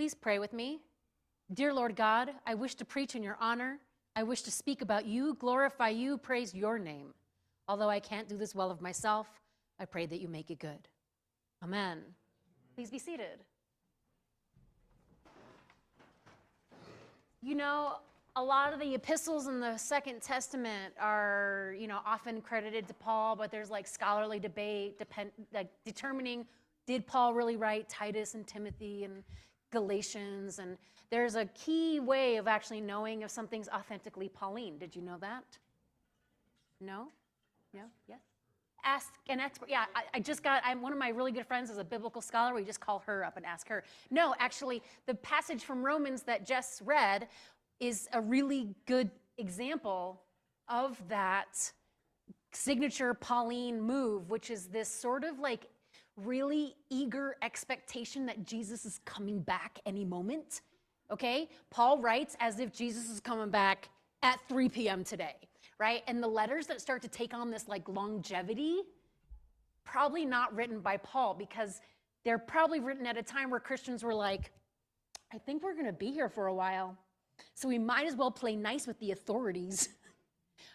Please pray with me. Dear Lord God, I wish to preach in your honor. I wish to speak about you, glorify you, praise your name. Although I can't do this well of myself, I pray that you make it good. Amen. Please be seated. You know, a lot of the epistles in the Second Testament are, often credited to Paul, but there's like scholarly debate determining, did Paul really write Titus and Timothy and Galatians? And there's a key way of actually knowing if something's authentically Pauline. Did you know that? No? No? Yes? Ask an expert. Yeah, I'm one of my really good friends is a biblical scholar. We just call her up and ask her. No, actually, the passage from Romans that Jess read is a really good example of that signature Pauline move, which is this sort of like really eager expectation that Jesus is coming back any moment. Okay? Paul writes as if Jesus is coming back at 3 p.m. today. Right? And the letters that start to take on this like longevity, probably not written by Paul, because they're probably written at a time where Christians were like, I think we're going to be here for a while, so we might as well play nice with the authorities.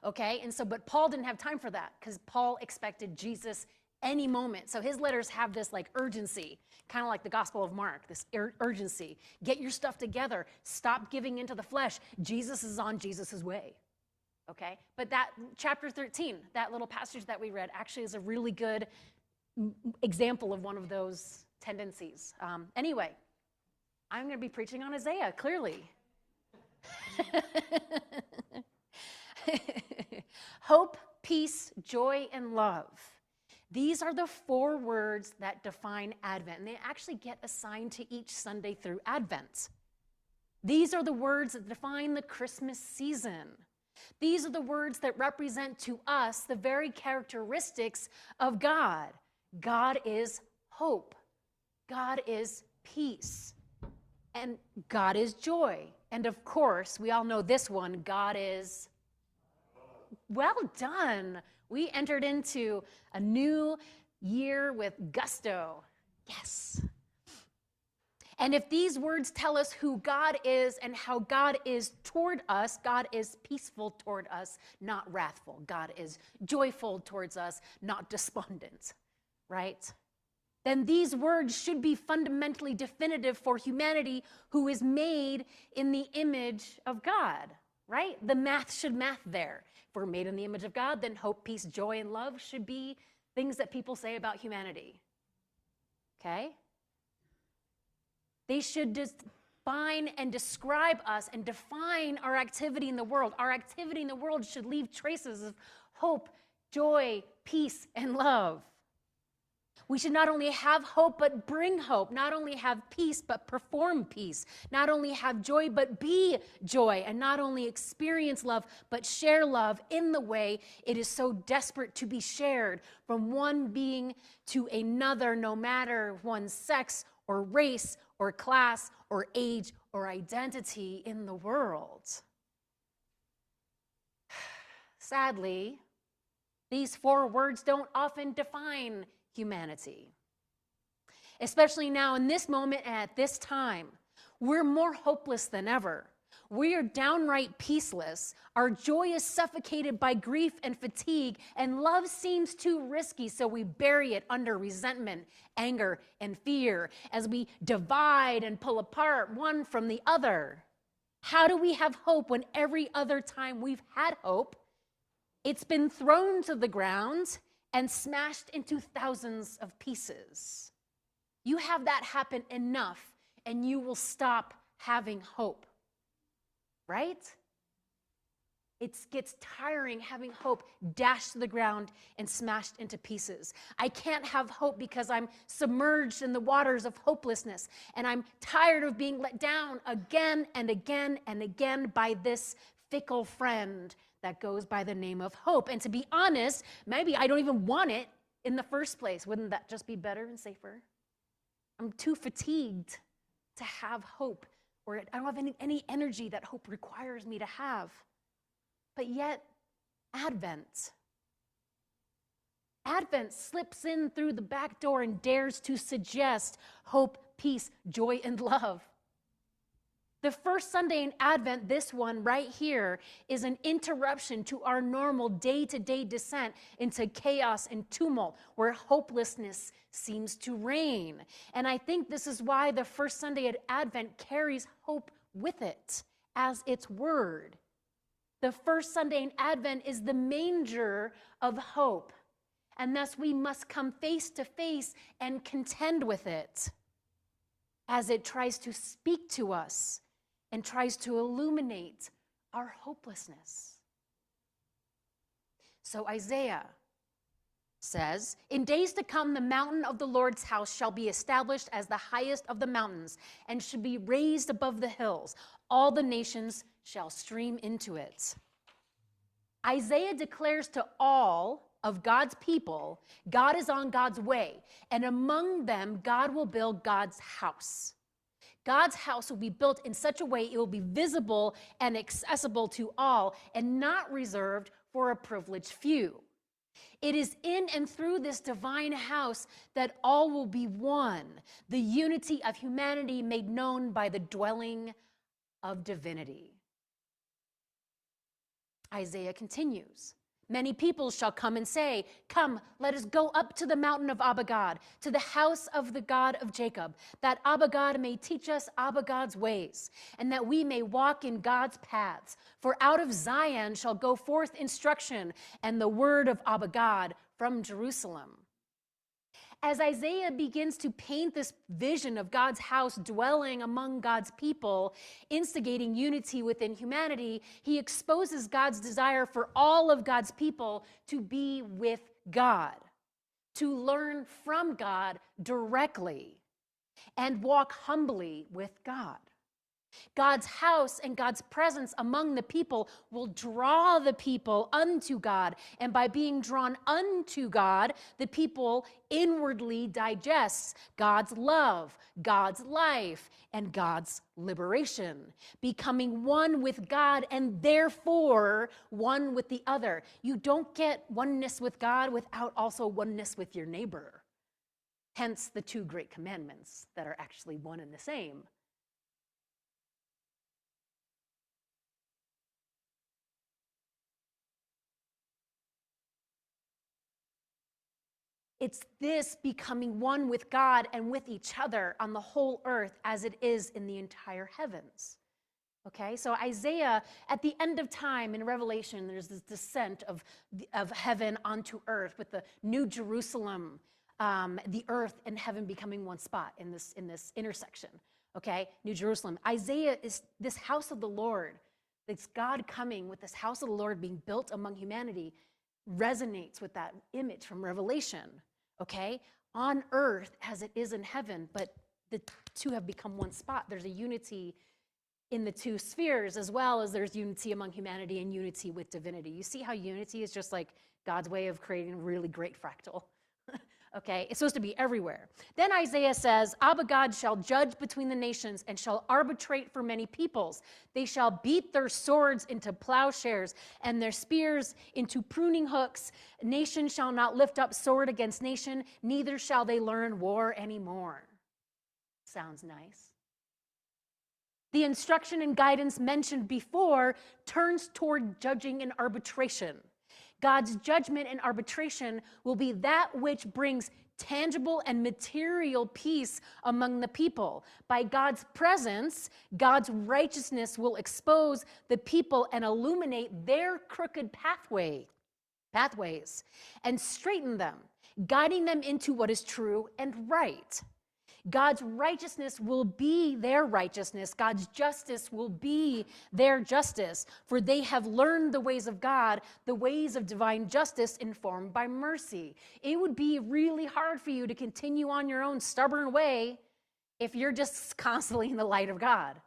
Okay? And so, but Paul didn't have time for that because Paul expected Jesus any moment. So his letters have this like urgency, kind of like the Gospel of Mark, this urgency. Get your stuff together. Stop giving into the flesh. Jesus is on Jesus's way. Okay, but that chapter 13, that little passage that we read, actually is a really good example of one of those tendencies. Anyway, I'm going to be preaching on Isaiah, clearly. Hope, peace, joy, and love. These are the 4 words that define Advent, and they actually get assigned to each Sunday through Advent. These are the words that define the Christmas season. These are the words that represent to us the very characteristics of God. God is hope. God is peace. And God is joy. And of course, we all know this one, God is... Well done. We entered into a new year with gusto. Yes. And if these words tell us who God is and how God is toward us, God is peaceful toward us, not wrathful. God is joyful towards us, not despondent, right? Then these words should be fundamentally definitive for humanity who is made in the image of God, right? The math should math there. If we're made in the image of God, then hope, peace, joy, and love should be things that people say about humanity, okay? They should define and describe us and define our activity in the world. Our activity in the world should leave traces of hope, joy, peace, and love. We should not only have hope, but bring hope. Not only have peace, but perform peace. Not only have joy, but be joy. And not only experience love, but share love in the way it is so desperate to be shared from one being to another, no matter one's sex or race or class or age or identity in the world. Sadly, these 4 words don't often define humanity. Especially now in this moment and at this time, we're more hopeless than ever. We are downright peaceless. Our joy is suffocated by grief and fatigue, and love seems too risky, so we bury it under resentment, anger, and fear as we divide and pull apart one from the other. How do we have hope when every other time we've had hope, it's been thrown to the ground and smashed into thousands of pieces? You have that happen enough, and you will stop having hope. Right? It gets tiring having hope dashed to the ground and smashed into pieces. I can't have hope because I'm submerged in the waters of hopelessness, and I'm tired of being let down again and again and again by this fickle friend that goes by the name of hope. And to be honest, maybe I don't even want it in the first place. Wouldn't that just be better and safer? I'm too fatigued to have hope, or I don't have any energy that hope requires me to have. But yet, Advent slips in through the back door and dares to suggest hope, peace, joy, and love. The first Sunday in Advent, this one right here, is an interruption to our normal day-to-day descent into chaos and tumult, where hopelessness seems to reign. And I think this is why the first Sunday at Advent carries hope with it as its word. The first Sunday in Advent is the manger of hope, and thus we must come face to face and contend with it as it tries to speak to us and tries to illuminate our hopelessness. So Isaiah says, "In days to come, the mountain of the Lord's house shall be established as the highest of the mountains and should be raised above the hills. All the nations shall stream into it." Isaiah declares to all of God's people, God is on God's way, and among them, God will build God's house. God's house will be built in such a way it will be visible and accessible to all and not reserved for a privileged few. It is in and through this divine house that all will be one, the unity of humanity made known by the dwelling of divinity. Isaiah continues, "Many people shall come and say, 'Come, let us go up to the mountain of Abba God, to the house of the God of Jacob, that Abba God may teach us Abba God's ways, and that we may walk in God's paths. For out of Zion shall go forth instruction, and the word of Abba God from Jerusalem.'" As Isaiah begins to paint this vision of God's house dwelling among God's people, instigating unity within humanity, he exposes God's desire for all of God's people to be with God, to learn from God directly, and walk humbly with God. God's house and God's presence among the people will draw the people unto God. And by being drawn unto God, the people inwardly digest God's love, God's life, and God's liberation, becoming one with God and therefore one with the other. You don't get oneness with God without also oneness with your neighbor. Hence the two great commandments that are actually one and the same. It's this becoming one with God and with each other on the whole earth as it is in the entire heavens. Okay, so Isaiah, at the end of time in Revelation, there's this descent of heaven onto earth with the New Jerusalem, the earth and heaven becoming one spot in this intersection. Okay, New Jerusalem. Isaiah is this house of the Lord. It's God coming with this house of the Lord being built among humanity, resonates with that image from Revelation, okay? On earth as it is in heaven, but the two have become one spot. There's a unity in the two spheres as well as there's unity among humanity and unity with divinity. You see how unity is just like God's way of creating a really great fractal. Okay, it's supposed to be everywhere. Then Isaiah says, "Abba God shall judge between the nations and shall arbitrate for many peoples. They shall beat their swords into plowshares and their spears into pruning hooks. Nation shall not lift up sword against nation, neither shall they learn war anymore." Sounds nice. The instruction and guidance mentioned before turns toward judging and arbitration. God's judgment and arbitration will be that which brings tangible and material peace among the people. By God's presence, God's righteousness will expose the people and illuminate their crooked pathways and straighten them, guiding them into what is true and right. God's righteousness will be their righteousness. God's justice will be their justice, for they have learned the ways of God, the ways of divine justice informed by mercy. It would be really hard for you to continue on your own stubborn way if you're just constantly in the light of God,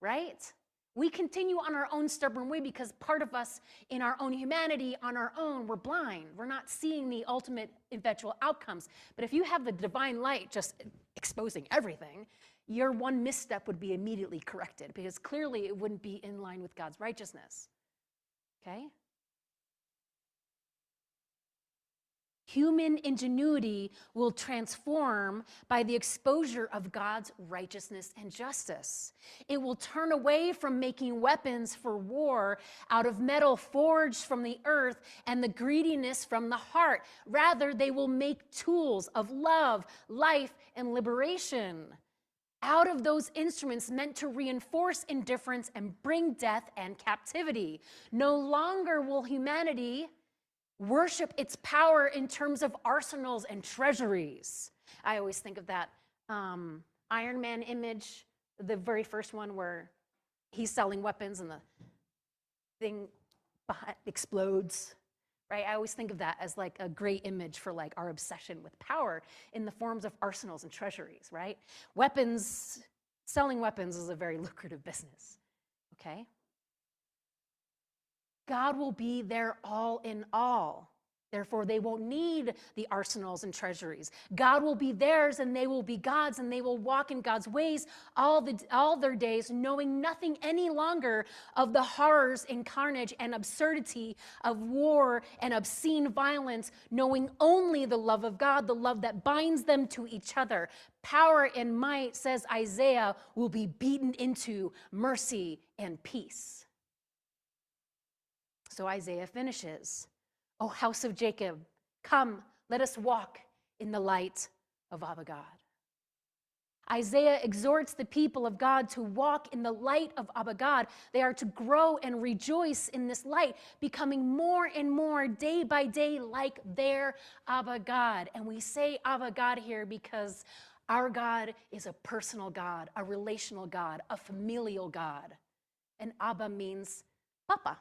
right? We continue on our own stubborn way because part of us in our own humanity, on our own, we're blind. We're not seeing the ultimate eventual outcomes. But if you have the divine light just exposing everything, your one misstep would be immediately corrected because clearly it wouldn't be in line with God's righteousness. Okay? Human ingenuity will transform by the exposure of God's righteousness and justice. It will turn away from making weapons for war out of metal forged from the earth and the greediness from the heart. Rather, they will make tools of love, life, and liberation out of those instruments meant to reinforce indifference and bring death and captivity. No longer will humanity worship its power in terms of arsenals and treasuries. I always think of that Iron Man image, the very first one where he's selling weapons and the thing explodes, right? I always think of that as like a great image for like our obsession with power in the forms of arsenals and treasuries, right? Weapons, selling weapons is a very lucrative business, okay? God will be their all in all. Therefore, they won't need the arsenals and treasuries. God will be theirs and they will be God's, and they will walk in God's ways all their days, knowing nothing any longer of the horrors and carnage and absurdity of war and obscene violence, knowing only the love of God, the love that binds them to each other. Power and might, says Isaiah, will be beaten into mercy and peace. So Isaiah finishes, "O house of Jacob, come, let us walk in the light of Abba God." Isaiah exhorts the people of God to walk in the light of Abba God. They are to grow and rejoice in this light, becoming more and more day by day like their Abba God. And we say Abba God here because our God is a personal God, a relational God, a familial God. And Abba means Papa.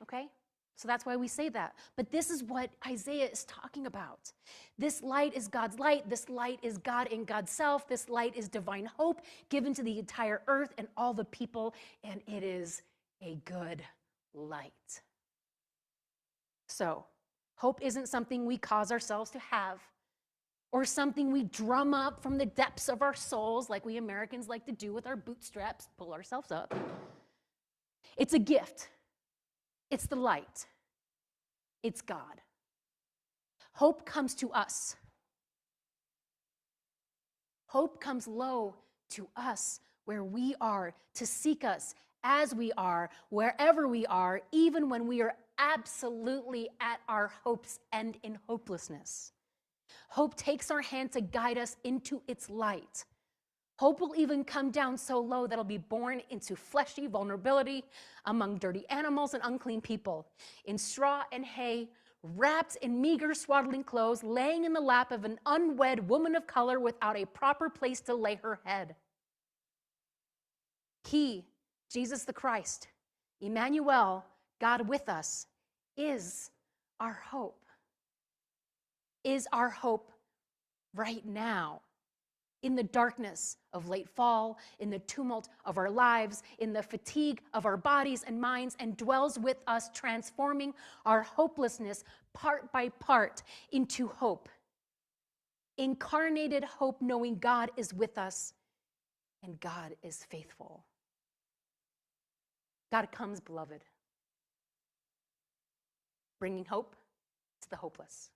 Okay? So that's why we say that. But this is what Isaiah is talking about. This light is God's light. This light is God in God's self. This light is divine hope given to the entire earth and all the people, and it is a good light. So, hope isn't something we cause ourselves to have or something we drum up from the depths of our souls like we Americans like to do with our bootstraps, pull ourselves up. It's a gift. It's the light. It's God. Hope comes to us. Hope comes low to us where we are, to seek us as we are, wherever we are, even when we are absolutely at our hope's end in hopelessness. Hope takes our hand to guide us into its light. Hope will even come down so low that it'll be born into fleshy vulnerability among dirty animals and unclean people, in straw and hay, wrapped in meager swaddling clothes, laying in the lap of an unwed woman of color without a proper place to lay her head. He, Jesus the Christ, Emmanuel, God with us, is our hope. Is our hope right now. In the darkness of late fall, in the tumult of our lives, in the fatigue of our bodies and minds, and dwells with us, transforming our hopelessness part by part into hope. Incarnated hope, knowing God is with us and God is faithful. God comes, beloved, bringing hope to the hopeless.